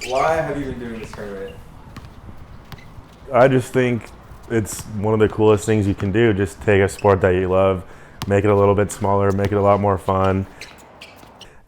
Why have you been doing this tournament? I just think it's one of the coolest things you can do. Just take a sport that you love, make it a little bit smaller, make it a lot more fun.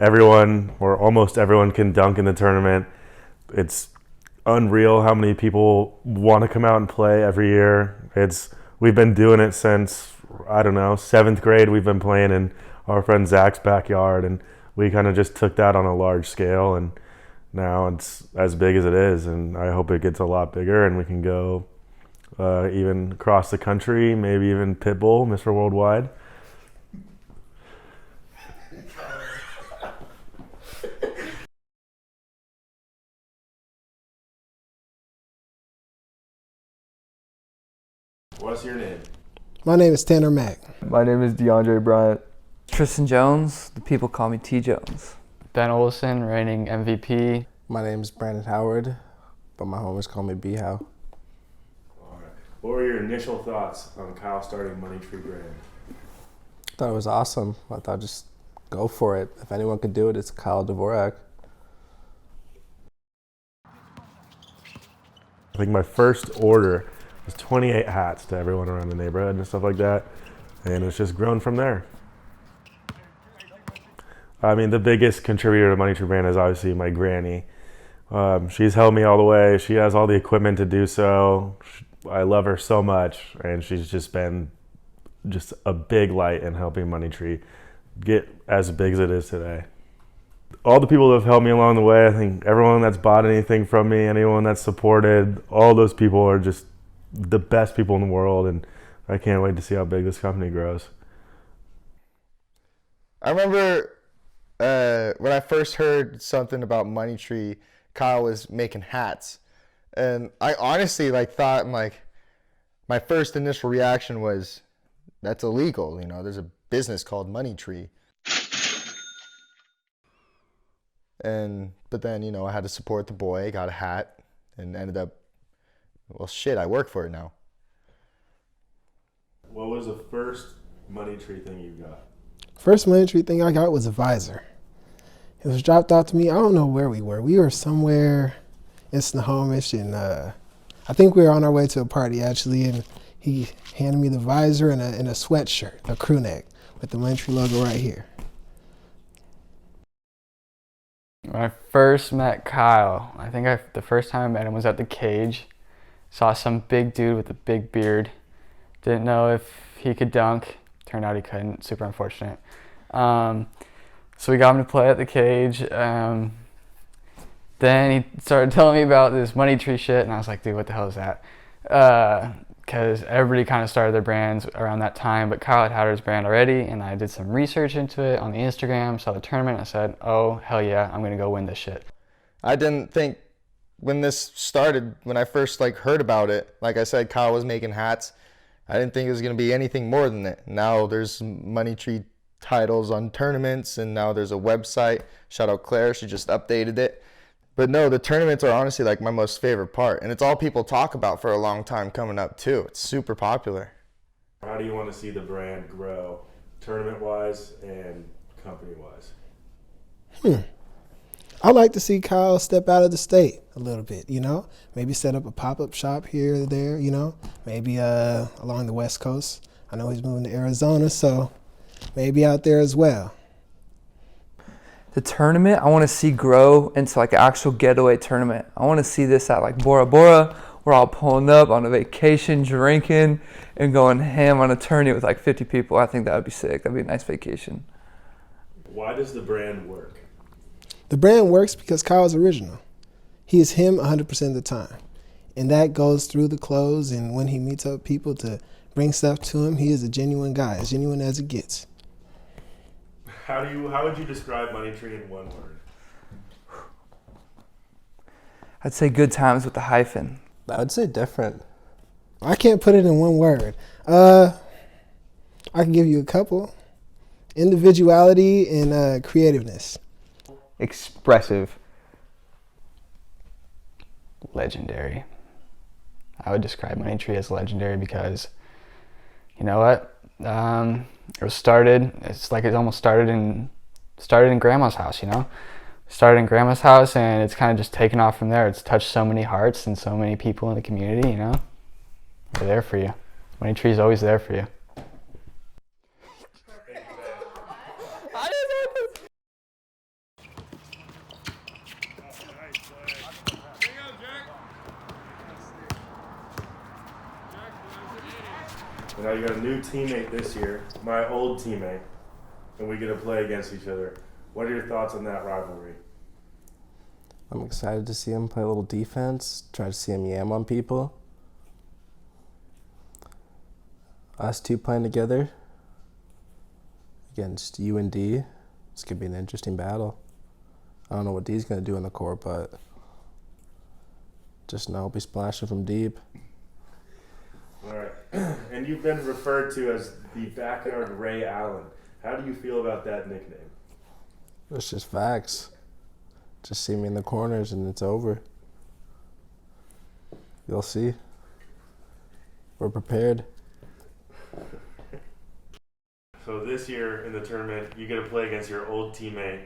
Everyone, or almost everyone, can dunk in the tournament. It's unreal how many people want to come out and play every year. We've been doing it since, I don't know, 7th grade. We've been playing in our friend Zach's backyard, and we kind of just took that on a large scale, and now it's as big as it is, and I hope it gets a lot bigger and we can go even across the country, maybe even Pitbull, Mr. Worldwide. What's your name? My name is Tanner Mack. My name is DeAndre Bryant. Tristan Jones, the people call me T. Jones. Ben Olsen, reigning MVP. My name is Brandon Howard, but my homies call me B-How. What were your initial thoughts on Kyle starting Money Tree Brand? I thought it was awesome. I thought just go for it. If anyone could do it, it's Kyle Dvorak. I think my first order was 28 hats to everyone around the neighborhood and stuff like that, and it's just grown from there. I mean, the biggest contributor to Money Tree Brand is obviously my granny. She's helped me all the way. She has all the equipment to do so. I love her so much, and she's just been just a big light in helping Money Tree get as big as it is today. All the people that have helped me along the way, I think everyone that's bought anything from me, anyone that's supported, all those people are just the best people in the world, and I can't wait to see how big this company grows. I remember when I first heard something about Money Tree, Kyle was making hats. And I honestly thought my first initial reaction was, that's illegal. You know, there's a business called Money Tree. But then, I had to support the boy, got a hat, and ended up, well, shit, I work for it now. What was the first Money Tree thing you got? First Money Tree thing I got was a visor. It was dropped off to me. I don't know where we were. We were somewhere in Snohomish, and I think we were on our way to a party actually, and he handed me the visor and a sweatshirt, a crew neck, with the Money Tree logo right here. When I first met Kyle, I think the first time I met him was at the cage. Saw some big dude with a big beard. Didn't know if he could dunk. Turned out he couldn't. Super unfortunate. So we got him to play at the cage. Then he started telling me about this Money Tree shit, and I was like, dude, what the hell is that? Because everybody kind of started their brands around that time, but Kyle had his brand already, and I did some research into it on the Instagram, saw the tournament, and I said, oh, hell yeah, I'm going to go win this shit. I didn't think when this started, when I first heard about it, like I said, Kyle was making hats. I didn't think it was going to be anything more than that. Now there's Money Tree titles on tournaments, and now there's a website. Shout out Claire, she just updated it. But no, the tournaments are honestly my most favorite part, and it's all people talk about for a long time coming up too. It's super popular. How do you want to see the brand grow, tournament-wise and company-wise? I like to see Kyle step out of the state a little bit, maybe set up a pop-up shop here or there, maybe along the West Coast. I know he's moving to Arizona, so maybe out there as well. The tournament, I want to see grow into an actual getaway tournament. I want to see this at Bora Bora. We're all pulling up on a vacation, drinking, and going ham on a tourney with 50 people. I think that would be sick. That'd be a nice vacation. Why does the brand work? The brand works because Kyle's original. He is him 100% of the time. And that goes through the clothes, and when he meets up people to bring stuff to him, he is a genuine guy, as genuine as it gets. How would you describe Money Tree in one word? I'd say good times with the hyphen. I would say different. I can't put it in one word. I can give you a couple. Individuality and creativeness. Expressive. Legendary. I would describe Money Tree as legendary because, you know what? It's almost started in grandma's house, started in Grandma's house, and it's kind of just taken off from there. It's touched so many hearts and so many people in the community, you know? They're there for you. Money Tree's always there for you. Now you got a new teammate this year, my old teammate, and we get to play against each other. What are your thoughts on that rivalry? I'm excited to see him play a little defense, try to see him yam on people. Us two playing together against U and D. This could be an interesting battle. I don't know what D's going to do on the court, but just know he'll be splashing from deep. All right. And you've been referred to as the backyard Ray Allen. How do you feel about that nickname? It's just facts. Just see me in the corners and it's over. You'll see. We're prepared. So this year in the tournament, you get to play against your old teammate.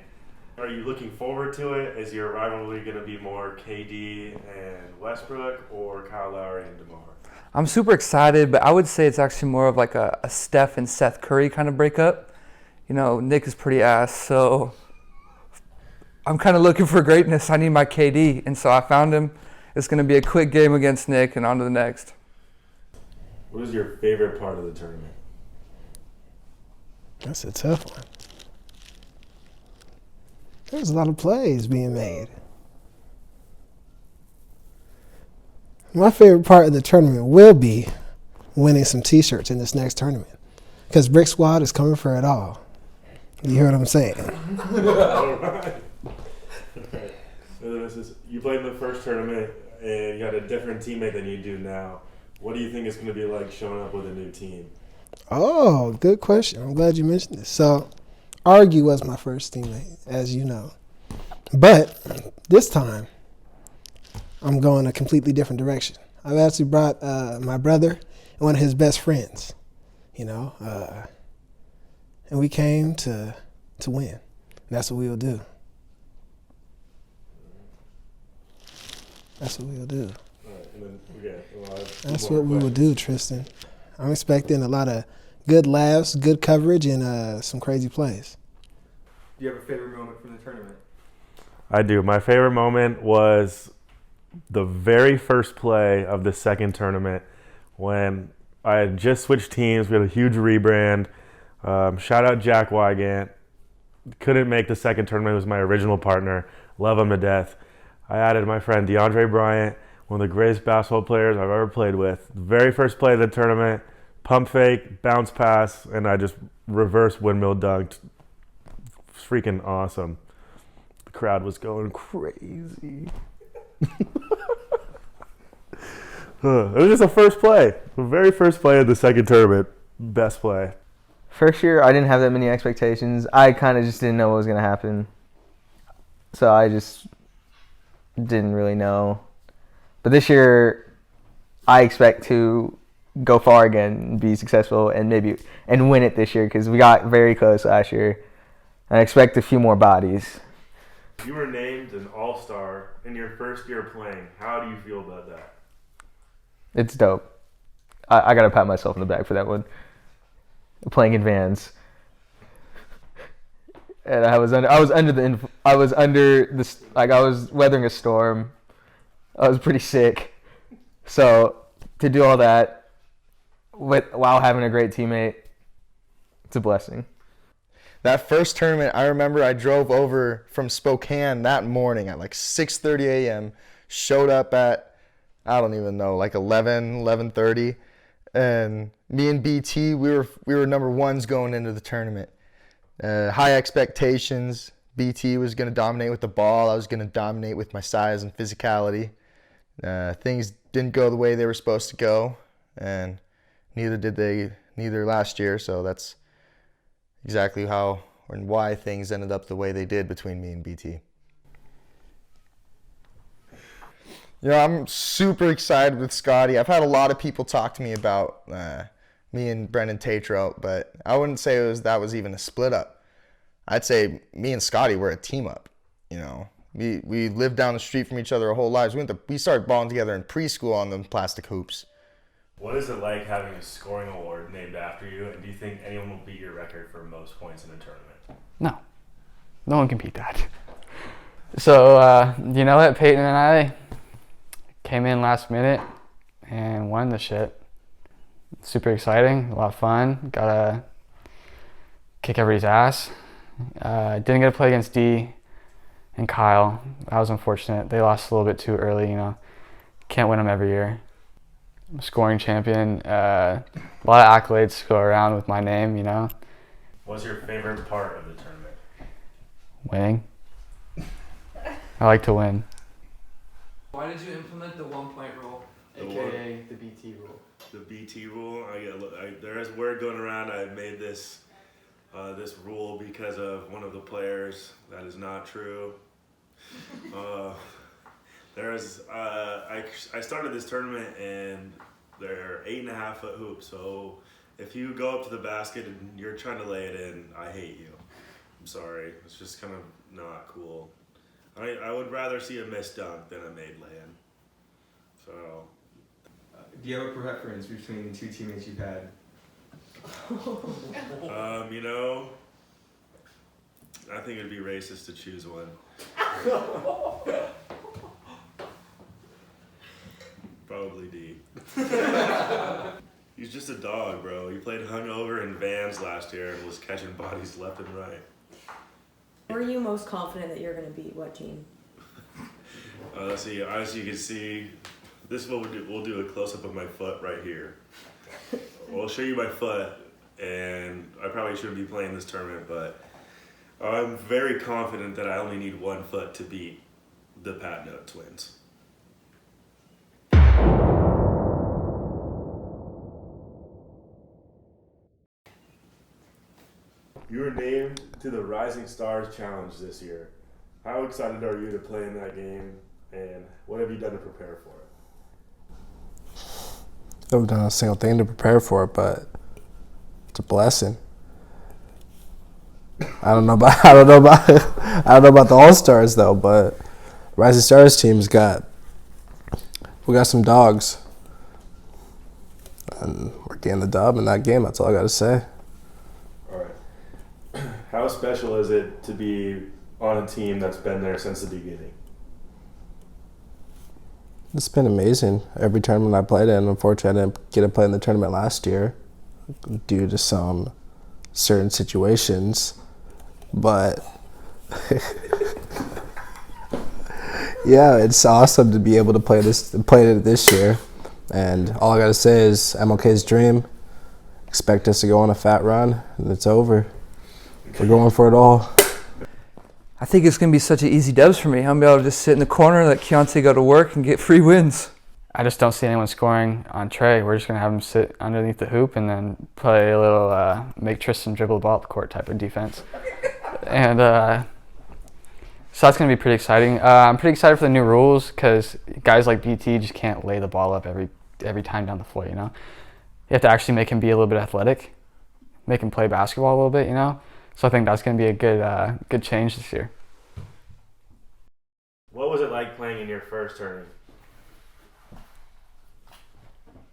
Are you looking forward to it? Is your rivalry going to be more KD and Westbrook or Kyle Lowry and DeMar? I'm super excited, but I would say it's actually more of like a Steph and Seth Curry kind of breakup. You know, Nick is pretty ass, so I'm kind of looking for greatness. I need my KD, and so I found him. It's going to be a quick game against Nick and on to the next. What is your favorite part of the tournament? That's a tough one. There's a lot of plays being made. My favorite part of the tournament will be winning some T-shirts in this next tournament, because Brick Squad is coming for it all. You hear what I'm saying? All right. So you played in the first tournament and you got a different teammate than you do now. What do you think it's going to be like showing up with a new team? Oh, good question. I'm glad you mentioned this. So, Argue was my first teammate, as you know. But this time, I'm going a completely different direction. I've actually brought my brother and one of his best friends, you know, and we came to win. And that's what we will do. That's what we will do. All right, and then That's what we will do, Tristan. I'm expecting a lot of good laughs, good coverage, and some crazy plays. Do you have a favorite moment from the tournament? I do. My favorite moment was the very first play of the second tournament when I had just switched teams. We had a huge rebrand. Shout out Jack Wygant. Couldn't make the second tournament. It was my original partner. Love him to death. I added my friend DeAndre Bryant, one of the greatest basketball players I've ever played with. The very first play of the tournament, pump fake, bounce pass, and I just reverse windmill dunked. It's freaking awesome. The crowd was going crazy. It was just the first play. The very first play of the second tournament. Best play. First year, I didn't have that many expectations. I kind of just didn't know what was going to happen. So I just didn't really know. But this year, I expect to go far again and be successful and win it this year, because we got very close last year. I expect a few more bodies. You were named an all-star in your first year playing. How do you feel about that? It's dope. I got to pat myself on the back for that one. Playing in Vans. And I was weathering a storm. I was pretty sick. So to do all that while having a great teammate, it's a blessing. That first tournament, I remember I drove over from Spokane that morning at like 6:30 a.m., showed up at, I don't even know, like 11:30, and me and BT, we were number ones going into the tournament. High expectations. BT was going to dominate with the ball. I was going to dominate with my size and physicality. Things didn't go the way they were supposed to go, and neither last year, so that's exactly how and why things ended up the way they did between me and BT. You know, I'm super excited with Scotty. I've had a lot of people talk to me about me and Brendan Tatro, but I wouldn't say that was even a split up. I'd say me and Scotty were a team up. you know, we lived down the street from each other our whole lives. We started balling together in preschool on the plastic hoops. What is it like having a scoring award named after you, and do you think anyone will beat your record for most points in a tournament? No. No one can beat that. So, you know that Peyton and I came in last minute and won the shit. Super exciting, a lot of fun. Got to kick everybody's ass. Didn't get to play against D and Kyle. That was unfortunate. They lost a little bit too early, you know. Can't win them every year. I'm a scoring champion. A lot of accolades go around with my name, you know. What's your favorite part of the tournament? Winning. I like to win. Why did you implement the 1 point rule? AKA the BT rule. The BT rule. There is word going around. I made this rule because of one of the players. That is not true. I started this tournament and they're 8.5 foot hoops. So if you go up to the basket and you're trying to lay it in, I hate you. I'm sorry. It's just kind of not cool. I would rather see a missed dunk than a made lay-in. So. Do you have a preference between the two teammates you've had? You know, I think it'd be racist to choose one. Probably D. He's just a dog, bro. He played hungover in Vans last year and was catching bodies left and right. Were you most confident that you're going to beat what team? Let's see. As you can see, this is what we'll do. We'll do a close-up of my foot right here. We'll show you my foot, and I probably shouldn't be playing this tournament, but I'm very confident that I only need 1 foot to beat the Patno twins. You were named to the Rising Stars Challenge this year. How excited are you to play in that game, and what have you done to prepare for it? I haven't done a single thing to prepare for it, but it's a blessing. I don't know about the All-Stars though, but Rising Stars team's got some dogs, and we're getting the dub in that game. That's all I got to say. All right. How special is it to be on a team that's been there since the beginning? It's been amazing. Every tournament I played in, unfortunately I didn't get to play in the tournament last year due to some certain situations. But yeah, it's awesome to be able to play it this year. And all I gotta say is MLK's dream. Expect us to go on a fat run, and it's over. We're going for it all. I think it's going to be such an easy dubs for me. I'm going to be able to just sit in the corner, let Keontae go to work, and get free wins. I just don't see anyone scoring on Trey. We're just going to have him sit underneath the hoop and then play a little make Tristan dribble the ball up the court type of defense. And so that's going to be pretty exciting. I'm pretty excited for the new rules because guys like BT just can't lay the ball up every time down the floor, you know. You have to actually make him be a little bit athletic, make him play basketball a little bit, you know. So I think that's going to be a good change this year. What was it like playing in your first tournament?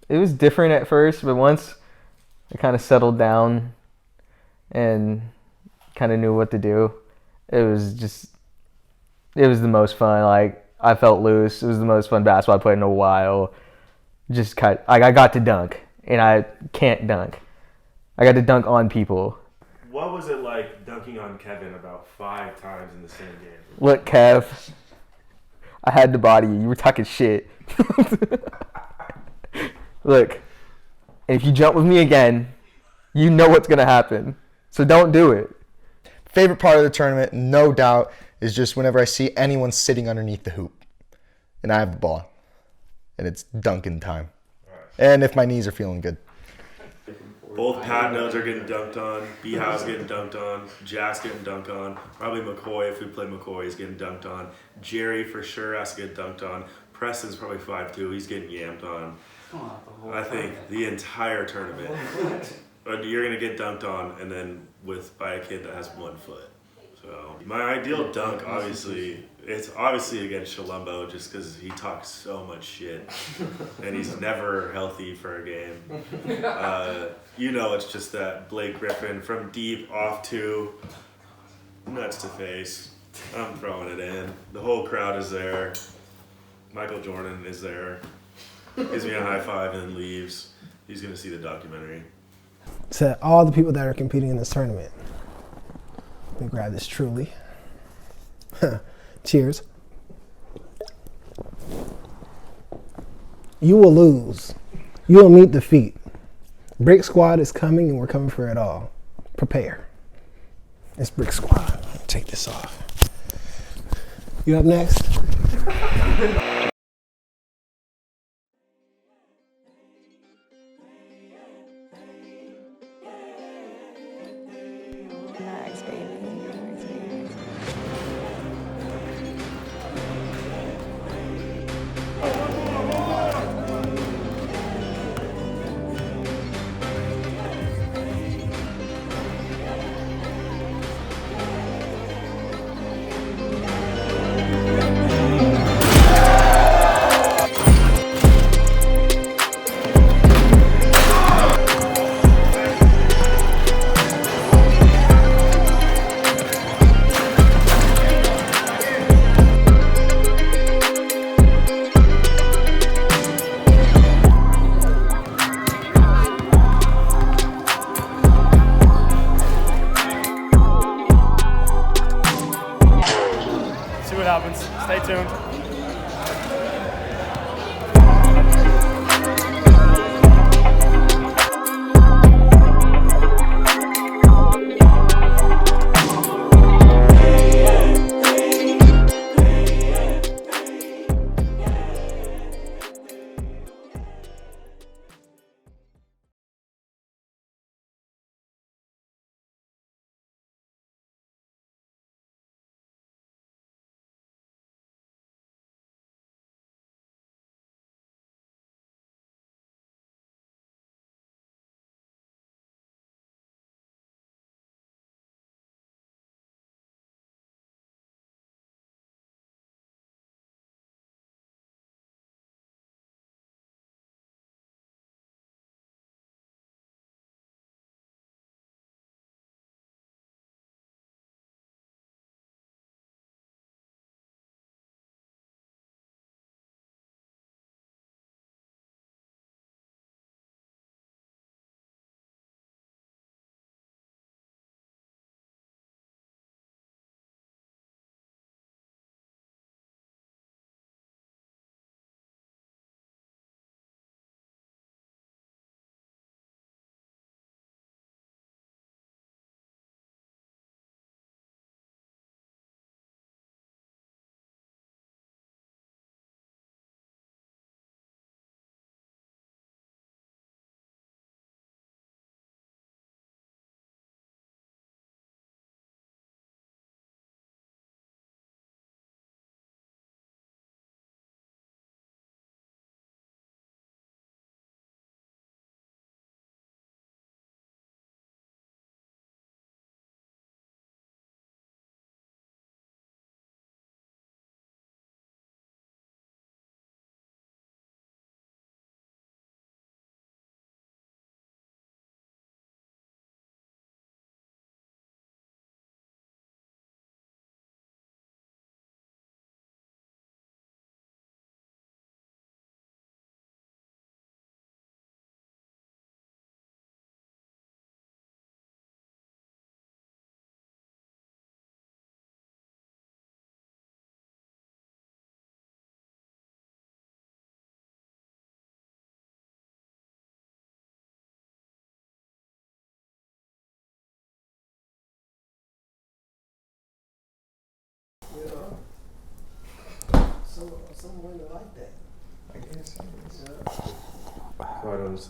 It was different at first, but once I kind of settled down and kind of knew what to do, it was the most fun. Like, I felt loose. It was the most fun basketball I played in a while. I got to dunk, and I can't dunk. I got to dunk on people. What was it like dunking on Kevin about 5 times in the same game? Look, Kev, I had to body you. You were talking shit. Look, if you jump with me again, you know what's going to happen. So don't do it. Favorite part of the tournament, no doubt, is just whenever I see anyone sitting underneath the hoop and I have the ball and it's dunking time. And if my knees are feeling good. Both Patnos are getting dunked on. B-House getting dunked on. Jack's getting dunked on. Probably McCoy, if we play McCoy, he's getting dunked on. Jerry for sure has to get dunked on. Preston's probably 5'2", he's getting yamped on. I think the entire tournament. You're going to get dunked on and then by a kid that has 1 foot. So So my ideal dunk, obviously, it's obviously against Shalumbo, just because he talks so much shit, and he's never healthy for a game. It's just that Blake Griffin from deep off to nuts to face. I'm throwing it in. The whole crowd is there. Michael Jordan is there. Gives me a high five and then leaves. He's gonna see the documentary. To all the people that are competing in this tournament, let me grab this truly. Cheers. You will lose. You will meet defeat. Brick Squad is coming and we're coming for it all. Prepare. It's Brick Squad. Take this off. You up next? Nice, baby. Nice, baby. See what happens. Stay tuned. Some women like that. So I don't